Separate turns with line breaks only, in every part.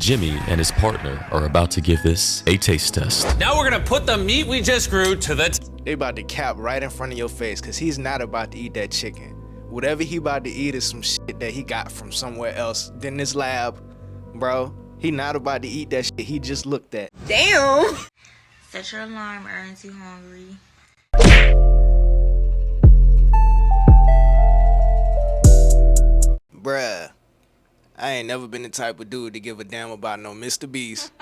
Jimmy and his partner are about to give this a taste test.
Now we're gonna put the meat we just grew to the
They about to cap right in front of your face because he's not about to eat that chicken. Whatever he about to eat is some shit that he got from somewhere else than this lab, bro. He not about to eat that shit he just looked at.
Damn. Set your alarm, aren't you hungry?
Bruh, I ain't never been the type of dude to give a damn about no MrBeast.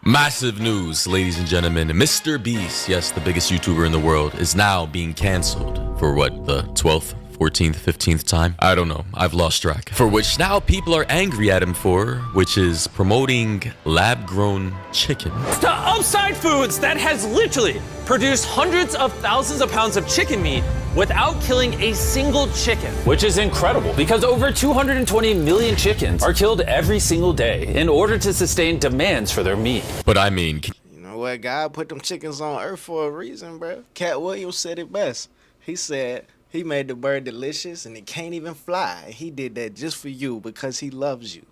Massive news, ladies and gentlemen. MrBeast, yes, the biggest YouTuber in the world, is now being canceled for what, the 12th, 14th, 15th time? I don't know. I've lost track. For which now people are angry at him for, which is promoting lab-grown chicken.
to Upside Foods that has literally produced hundreds of thousands of pounds of chicken meat without killing a single chicken, which is incredible because over 220 million chickens are killed every single day in order to sustain demands for their meat.
But I mean,
You know what? God put them chickens on earth for a reason, bro. Cat Williams said it best. He said he made the bird delicious and it can't even fly. He did that just for you because he loves you.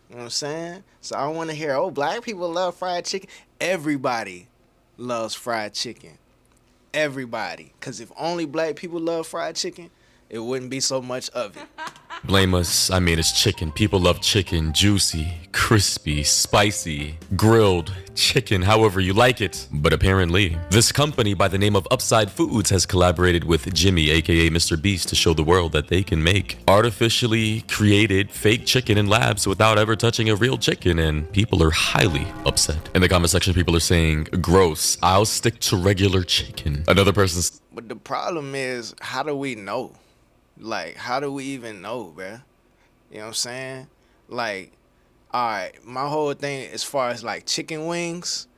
You know what I'm saying? So I don't want to hear, oh, black people love fried chicken. Everybody loves fried chicken. Everybody. Because if only black people love fried chicken, it wouldn't be so much of it.
blame us. I mean, it's chicken. People love chicken. Juicy, crispy, spicy, grilled, chicken, however you like it. But apparently, this company by the name of Upside Foods has collaborated with Jimmy, aka MrBeast, to show the world that they can make artificially created fake chicken in labs without ever touching a real chicken, and people are highly upset. In the comment section, people are saying, gross, I'll stick to regular chicken. Another person's...
But the problem is, how do we know? Like, how do we even know, bruh? You know what I'm saying? Like, alright, my whole thing as far as like chicken wings,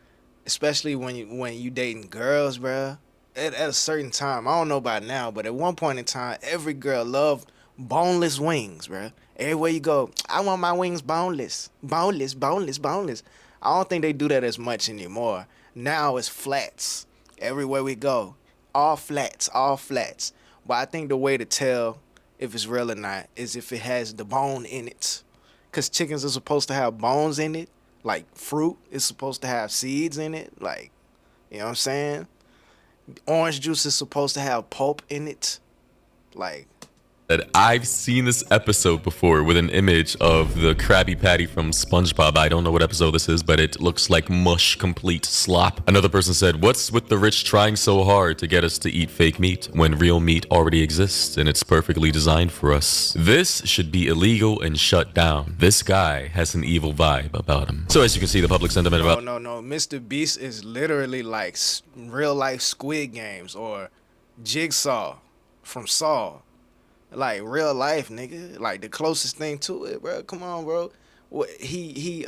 especially when you dating girls, bruh, at a certain time, I don't know about now, but at one point in time, every girl loved boneless wings, bruh. Everywhere you go, I want my wings boneless. Boneless, boneless, boneless. I don't think they do that as much anymore. Now it's flats. Everywhere we go, all flats, all flats. But I think the way to tell if it's real or not is if it has the bone in it. Because chickens are supposed to have bones in it. Like fruit is supposed to have seeds in it. Like, you know what I'm saying? Orange juice is supposed to have pulp in it. Like...
that I've seen this episode before with an image of the Krabby Patty from SpongeBob. I don't know what episode this is, but it looks like mush, complete slop. Another person said, what's with the rich trying so hard to get us to eat fake meat when real meat already exists and it's perfectly designed for us? This should be illegal and shut down. This guy has an evil vibe about him. So as you can see, the public sentiment about...
No. MrBeast is literally like real life Squid Games or Jigsaw from Saw. Like real life, nigga. Like the closest thing to it, bro. Come on, bro. He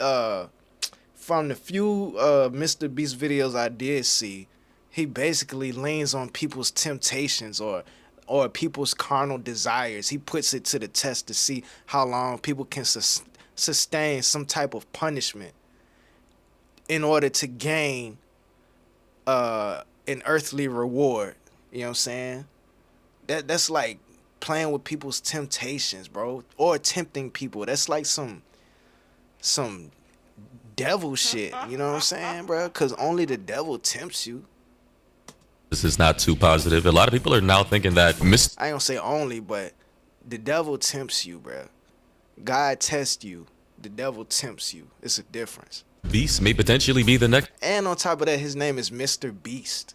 from the few MrBeast videos I did see, he basically leans on people's temptations or people's carnal desires. He puts it to the test to see how long people can sustain some type of punishment in order to gain an earthly reward. You know what I'm saying? That's like playing with people's temptations, bro, or tempting people. That's like some devil shit, you know what I'm saying, bro? Because only the devil tempts you.
This is not too positive. A lot of people are now thinking that
I ain't gonna say only, but the devil tempts you, bro. God tests you. The devil tempts you. It's a difference.
Beast may potentially be the next...
And on top of that, his name is MrBeast.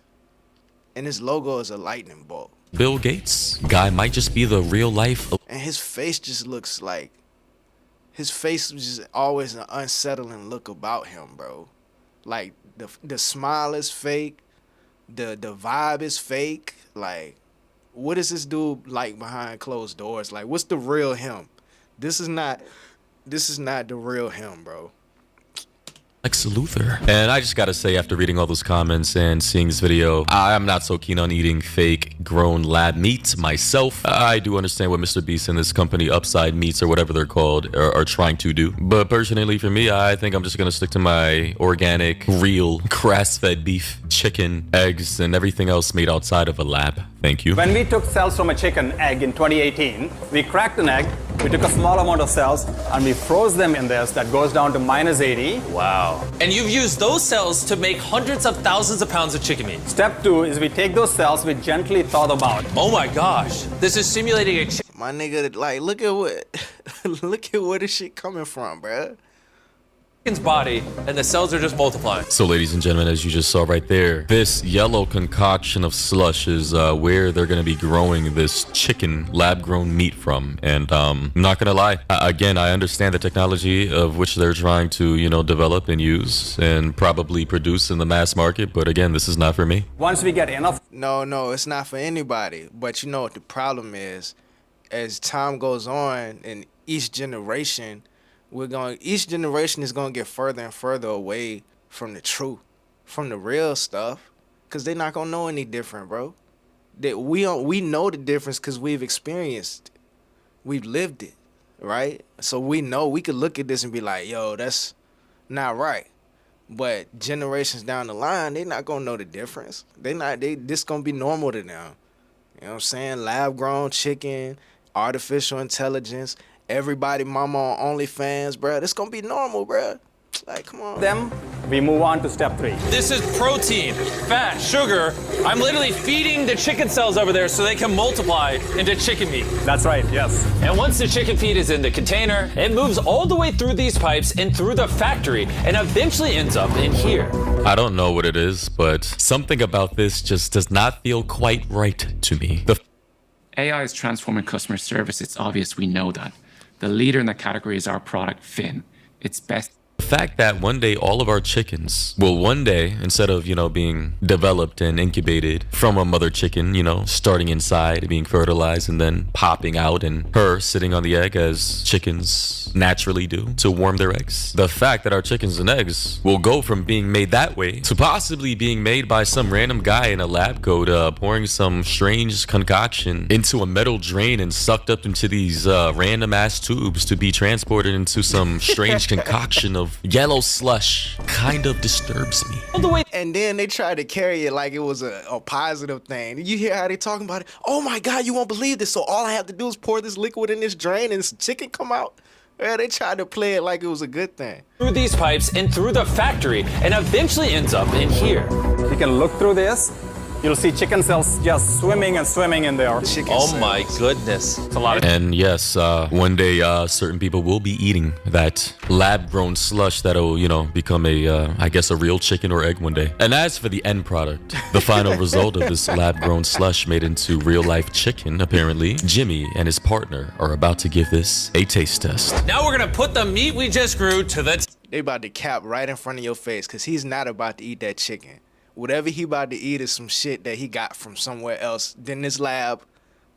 And his logo is a lightning bolt.
Bill Gates. Guy might just be the real life...
And his face just looks like... His face is just always an unsettling look about him, bro. Like, the smile is fake. The vibe is fake. Like, what is this dude like behind closed doors? Like, what's the real him? This is not the real him, bro.
Lex Luthor. And I just gotta say, after reading all those comments and seeing this video, I'm not so keen on eating fake grown lab meat myself. I do understand what MrBeast and this company Upside Meats or whatever they're called are trying to do, but personally for me, I think I'm just gonna stick to my organic, real, grass-fed beef. chicken, eggs, and everything else made outside of a lab. Thank you.
When we took cells from a chicken egg in 2018, we cracked an egg, we took a small amount of cells, and we froze them in this that goes down to -80.
Wow. And you've used those cells to make hundreds of thousands of pounds of chicken meat.
Step 2 is we take those cells, we gently thaw them out.
Oh my gosh. This is simulating a chicken.
My nigga, like, look at what, look at where this shit coming from, bruh.
Body, and the cells are just multiplying.
So ladies and gentlemen, as you just saw right there, this yellow concoction of slush is where they're going to be growing this chicken lab-grown meat from. And I'm not going to lie, again, I understand the technology of which they're trying to, you know, develop and use and probably produce in the mass market. But again, this is not for me.
Once we get enough.
No, it's not for anybody. But you know what the problem is? As time goes on and each generation is gonna get further and further away from the truth, from the real stuff, cause they're not gonna know any different, bro. That we know the difference cause we've experienced it. We've lived it, right? So we know we could look at this and be like, yo, that's not right. But generations down the line, they're not gonna know the difference. This gonna be normal to them. You know what I'm saying? Lab grown chicken, artificial intelligence. Everybody mama on OnlyFans, bro. This gonna be normal, bro. Like, come on.
Them, we move on to step 3.
This is protein, fat, sugar. I'm literally feeding the chicken cells over there so they can multiply into chicken meat.
That's right, yes.
And once the chicken feed is in the container, it moves all the way through these pipes and through the factory and eventually ends up in here.
I don't know what it is, but something about this just does not feel quite right to me.
AI is transforming customer service. It's obvious, we know that. The leader in the category is our product, Finn. It's best.
The fact that one day all of our chickens will one day, instead of, you know, being developed and incubated from a mother chicken, you know, starting inside, being fertilized and then popping out and her sitting on the egg as chickens naturally do to warm their eggs. The fact that our chickens and eggs will go from being made that way to possibly being made by some random guy in a lab coat pouring some strange concoction into a metal drain and sucked up into these random ass tubes to be transported into some strange concoction of yellow slush kind of disturbs me.
All the way.
And then they try to carry it like it was a positive thing. You hear how they talking about it? Oh my God, you won't believe this. So all I have to do is pour this liquid in this drain and some chicken come out. Yeah, they tried to play it like it was a good thing.
Through these pipes and through the factory and eventually ends up in here.
You can look through this. You'll see chicken cells just swimming and swimming in there.
Oh my goodness.
It's a lot of.
And yes, one day certain people will be eating that lab-grown slush that'll, you know, become I guess a real chicken or egg one day. And as for the end product, the final result of this lab-grown slush made into real-life chicken, apparently, Jimmy and his partner are about to give this a taste test.
Now we're gonna put the meat we just grew to the
They about to cap right in front of your face because he's not about to eat that chicken. Whatever he about to eat is some shit that he got from somewhere else than this lab,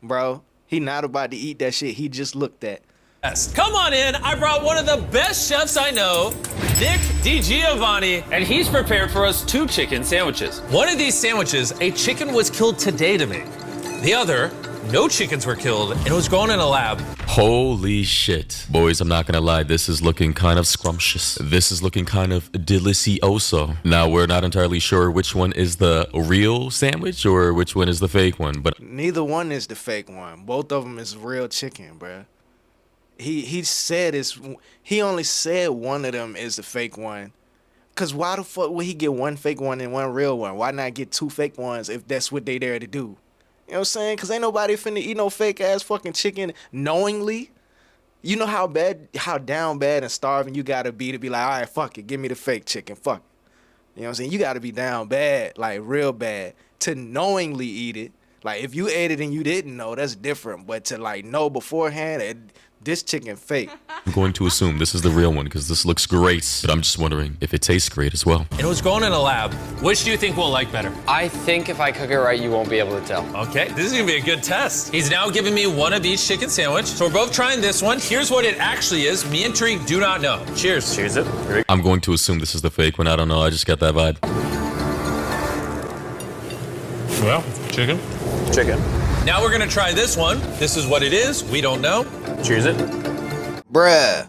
bro. He not about to eat that shit he just looked at.
test. Come on in, I brought one of the best chefs I know, Nick DiGiovanni, and he's prepared for us 2 chicken sandwiches. One of these sandwiches, a chicken was killed today to make. The other, no chickens were killed and it was grown in a lab.
Holy shit. Boys, I'm not gonna lie, this is looking kind of scrumptious. This is looking kind of delicioso. Now, we're not entirely sure which one is the real sandwich or which one is the fake one, but
Neither one is the fake one. Both of them is real chicken, bruh. He only said one of them is the fake one. Cause why the fuck would he get one fake one and one real one? Why not get 2 fake ones if that's what they there to do? You know what I'm saying? Cause ain't nobody finna eat no fake ass fucking chicken knowingly. You know how down bad and starving you gotta be to be like, all right, fuck it, give me the fake chicken, fuck it. You know what I'm saying? You gotta be down bad, like real bad, to knowingly eat it. Like if you ate it and you didn't know, that's different. But to like know beforehand, this chicken fake.
I'm going to assume this is the real one because this looks great, but I'm just wondering if it tastes great as well.
It was grown in a lab. Which do you think we'll like better?
I think if I cook it right, you won't be able to tell.
Okay, this is gonna be a good test. He's now giving me one of each chicken sandwich. So we're both trying this one. Here's what it actually is. Me and Tariq do not know. Cheers. Cheers it.
I'm going to assume this is the fake one. I don't know. I just got that vibe.
Well, chicken.
Chicken.
Now we're gonna try this one. This is what it is. We don't know.
Cheers it.
Bruh,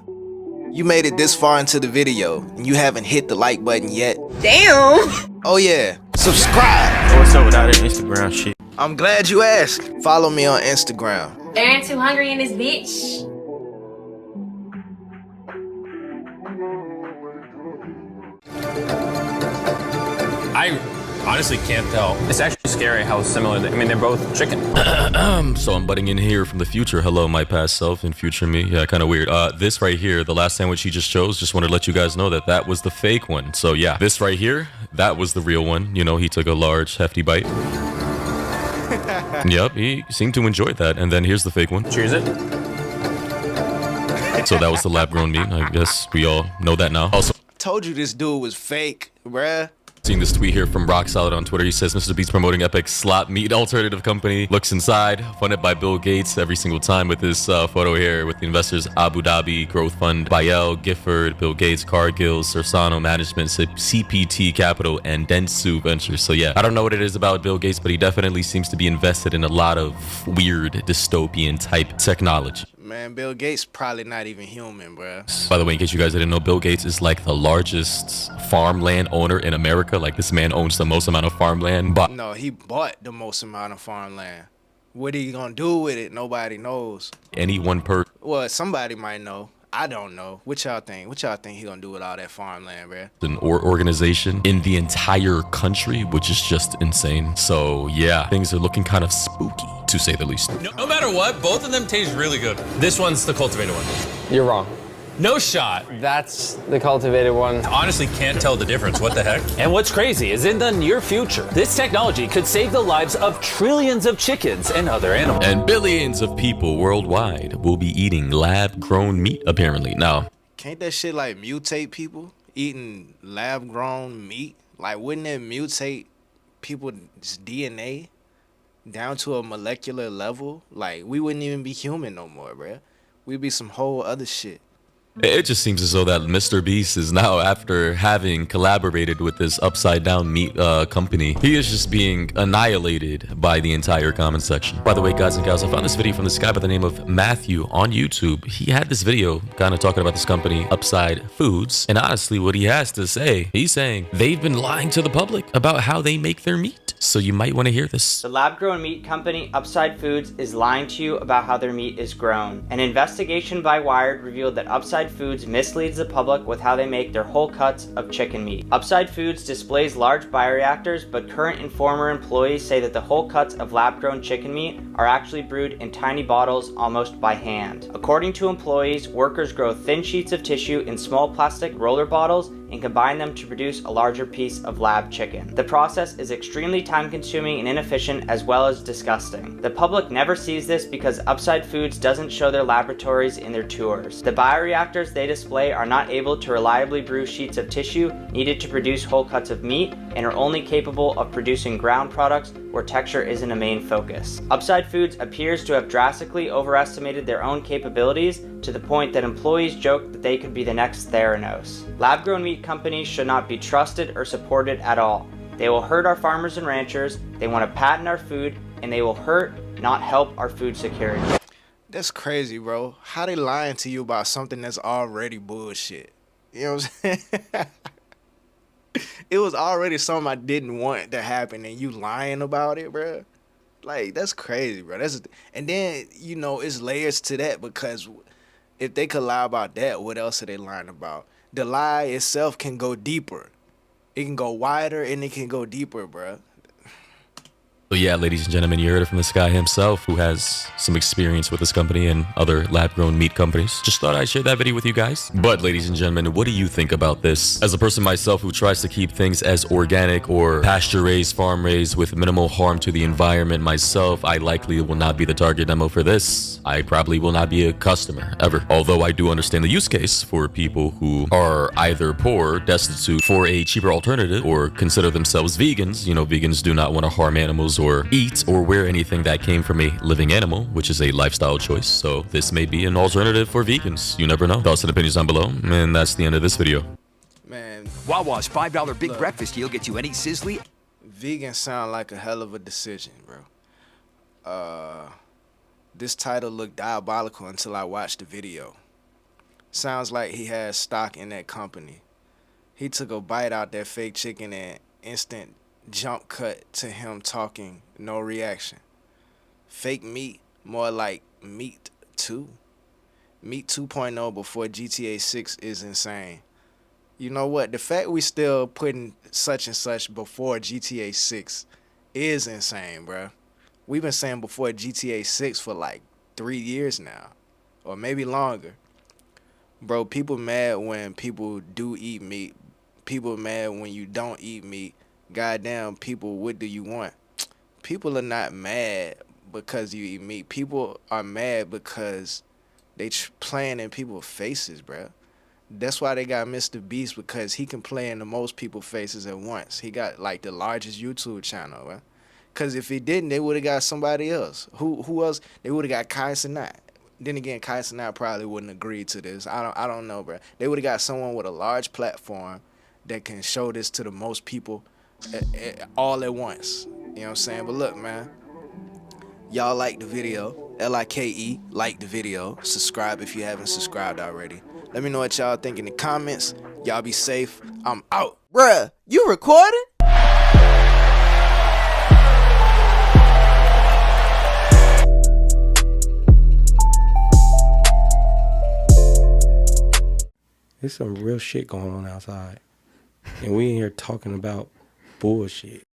you made it this far into the video and you haven't hit the like button yet.
Damn.
Oh yeah, Subscribe.
What's up with all that Instagram shit?
I'm glad you asked. Follow me on Instagram.
There ain't too hungry in this bitch.
I honestly can't tell.
It's actually scary how similar they, I mean, they're both chicken.
So I'm butting in here from the future. Hello, my past self and future me. Yeah, kind of weird. This right here, the last sandwich he just chose, just wanted to let you guys know that that was the fake one. So yeah, this right here, that was the real one. You know, he took a large, hefty bite. Yep, he seemed to enjoy that. And then here's the fake one.
Choose it.
So that was the lab-grown meat. I guess we all know that now. Also,
Told you this dude was fake, bruh.
seeing this tweet here from Rock Solid on Twitter. He says, MrBeast promoting Epic slot meat alternative company. Looks inside, funded by Bill Gates every single time with this photo here with the investors Abu Dhabi Growth Fund, Bayel, Gifford, Bill Gates, Cargill, Cersano Management, CPT Capital, and Dentsu Ventures. So yeah, I don't know what it is about Bill Gates, but he definitely seems to be invested in a lot of weird dystopian type technology.
Man, Bill Gates probably not even human, bruh.
By the way, in case you guys didn't know, Bill Gates is like the largest farmland owner in America. Like, this man owns the most amount of farmland. But
No, he bought the most amount of farmland. What he gonna do with it? Nobody knows.
any one person
Well, somebody might know. I don't know. What y'all think? What y'all think he gonna do with all that farmland, bruh?
or organization in the entire country, which is just insane. So yeah, things are looking kind of spooky, to say the least.
No matter what, both of them taste really good. This one's the cultivated one.
You're wrong.
No shot.
That's the cultivated one.
Honestly, can't tell the difference. What the heck? And what's crazy is in the near future, this technology could save the lives of trillions of chickens and other animals.
And billions of people worldwide will be eating lab-grown meat, apparently. Now,
Can't that shit like mutate people eating lab-grown meat? Like, wouldn't it mutate people's DNA down to a molecular level? Like, we wouldn't even be human no more, bruh. We'd be some whole other shit.
it just seems as though that MrBeast is now, after having collaborated with this upside-down meat company, he is just being annihilated by the entire comment section. By the way, guys and gals, I found this video from this guy by the name of Matthew on YouTube. He had this video kind of talking about this company, Upside Foods, and honestly, what he has to say, he's saying they've been lying to the public about how they make their meat. So you might want to hear this.
The lab-grown meat company Upside Foods is lying to you about how their meat is grown. An investigation by Wired revealed that Upside Foods misleads the public with how they make their whole cuts of chicken meat. Upside Foods displays large bioreactors, but current and former employees say that the whole cuts of lab-grown chicken meat are actually brewed in tiny bottles almost by hand. According to employees, workers grow thin sheets of tissue in small plastic roller bottles and combine them to produce a larger piece of lab chicken. The process is extremely time-consuming and inefficient, as well as disgusting. The public never sees this because Upside Foods doesn't show their laboratories in their tours. The bioreactors they display are not able to reliably brew sheets of tissue needed to produce whole cuts of meat and are only capable of producing ground products where texture isn't a main focus. Upside Foods appears to have drastically overestimated their own capabilities to the point that employees joke that they could be the next Theranos. Lab-grown meat companies should not be trusted or supported at all. They will hurt our farmers and ranchers, they want to patent our food, and they will hurt, not help our food security.
That's crazy, bro. How they lying to you about something that's already bullshit? You know what I'm saying? It was already something I didn't want to happen, and you lying about it, bro. Like, that's crazy, bro. And then, you know, it's layers to that, because if they could lie about that, what else are they lying about? The lie itself can go deeper. It can go wider and it can go deeper, bro.
So yeah, ladies and gentlemen, you heard it from this guy himself, who has some experience with this company and other lab-grown meat companies. Just thought I'd share that video with you guys. But ladies and gentlemen, what do you think about this? As a person myself who tries to keep things as organic or pasture-raised, farm-raised with minimal harm to the environment myself, I likely will not be the target demo for this. I probably will not be a customer, ever. Although I do understand the use case for people who are either poor, destitute, for a cheaper alternative, or consider themselves vegans. You know, vegans do not want to harm animals or eat or wear anything that came from a living animal, which is a lifestyle choice. So this may be an alternative for vegans. You never know. Thoughts and opinions down below. And that's the end of this video.
Man,
Wawa's $5 Big Breakfast Deal gets you any sizzly.
vegan sound like a hell of a decision, bro. This title looked diabolical until I watched the video. Sounds like he has stock in that company. He took a bite out that fake chicken and instant jump cut to him talking, no reaction. Fake meat, more like Meat 2. Meat 2.0 before GTA 6 is insane. You know what? The fact we still putting such and such before GTA 6 is insane, bro. We've been saying before GTA 6 for like 3 years now, or maybe longer. Bro, people mad when people do eat meat. People mad when you don't eat meat. Goddamn, people, what do you want? People are not mad because you eat meat. People are mad because they playing in people's faces, bro. That's why they got MrBeast, because he can play in the most people's faces at once. He got like the largest YouTube channel, bro. Because if he didn't, they would have got somebody else. Who else? They would have got Kai Cenat. Then again, Kai Cenat probably wouldn't agree to this. I don't know, bro. They would have got someone with a large platform that can show this to the most people all at once. You know what I'm saying? But look, man. Y'all like the video. Like, like the video. Subscribe if you haven't subscribed already. Let me know what y'all think in the comments. Y'all be safe. I'm out.
Bruh, you recording?
There's some real shit going on outside. And we in here talking about bullshit.